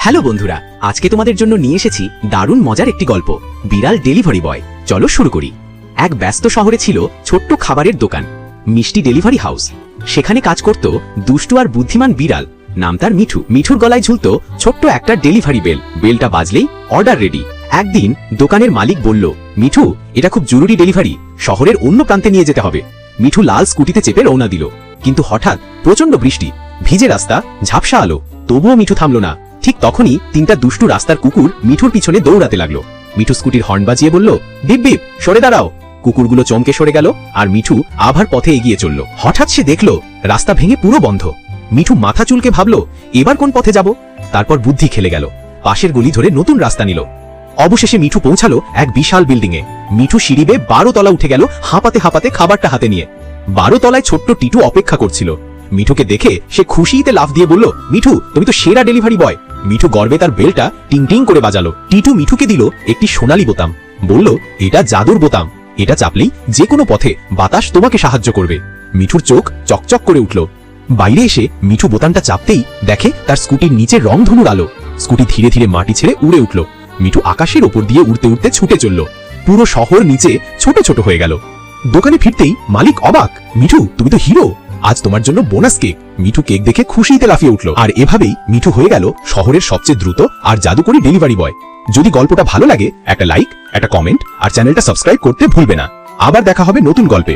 Hello বন্ধুরা, আজকে তোমাদের জন্য নিয়ে এসেছি দারুণ মজার একটি গল্প, বিড়াল ডেলিভারি বয়। চলো শুরু করি। এক ব্যস্ত শহরে ছিল ছোট্ট খাবারের দোকান, মিষ্টি ডেলিভারি হাউস। সেখানে কাজ করত দুষ্টু আর বুদ্ধিমান বিড়াল, নাম তার মিঠু। মিঠুর গলায় ঝুলত ছোট্ট একটা ডেলিভারি বেল। বেলটা বাজলেই অর্ডার রেডি। একদিন দোকানের মালিক বলল, মিঠু, এটা খুব জরুরি ডেলিভারি, শহরের অন্য প্রান্তে নিয়ে যেতে হবে। মিঠু লাল স্কুটিতে চেপে রওনা দিল। কিন্তু হঠাৎ প্রচন্ড বৃষ্টি, ভিজে রাস্তা, ঝাপসা আলো। তবুও মিঠু থামল না। ঠিক তখনই তিনটা দুষ্টু রাস্তার কুকুর মিঠুর পিছনে দৌড়াতে লাগলো। মিঠু স্কুটির হর্ন বাজিয়ে বলল, বিপ বিপ, সরে দাঁড়াও। কুকুরগুলো চমকে সরে গেল আর মিঠু আবার পথে এগিয়ে চলল। হঠাৎ সে দেখল রাস্তা ভেঙে পুরো বন্ধ। মিঠু মাথা চুলকে ভাবল, এবার কোন পথে যাব? তারপর বুদ্ধি খেলে গেল, পাশের গলি ধরে নতুন রাস্তা নিল। অবশেষে মিঠু পৌঁছালো এক বিশাল বিল্ডিং এ। মিঠু সিঁড়ি বেয়ে 12 তলা উঠে গেল, হাঁপাতে হাঁপাতে খাবারটা হাতে নিয়ে। 12 তলায় ছোট্ট টিটু অপেক্ষা করছিল। মিঠুকে দেখে সে খুশিতে লাফ দিয়ে বলল, মিঠু, তুমি তো সেরা ডেলিভারি বয়। মিঠু গর্বে তার বেলটা টিং টিং করে বাজালো। টিটু মিঠুকে দিল একটি সোনালী বোতাম, বলল, এটা জাদুর বোতাম, এটা চাপলেই যে কোনো পথে বাতাস তোমাকে সাহায্য করবে। মিঠুর চোখ চকচক করে উঠল। বাইরে এসে মিঠু বোতামটা চাপতেই দেখে তার স্কুটির নিচে রংধনুর আলো। স্কুটি ধীরে ধীরে মাটি ছেড়ে উড়ে উঠল। মিঠু আকাশের ওপর দিয়ে উড়তে উড়তে ছুটে চলল। পুরো শহর নিচে ছোট ছোট হয়ে গেল। দোকানে ফিরতেই মালিক অবাক, মিঠু, তুমি তো হিরো, আজ তোমার জন্য বোনাস কেক। মিঠু কেক দেখে খুশিতে লাফিয়ে উঠল। আর এভাবেই মিঠু হয়ে গেল শহরের সবচেয়ে দ্রুত আর জাদুকরী ডেলিভারি বয়। যদি গল্পটা ভালো লাগে একটা লাইক, একটা কমেন্ট আর চ্যানেলটা সাবস্ক্রাইব করতে ভুলবে না। আবার দেখা হবে নতুন গল্পে।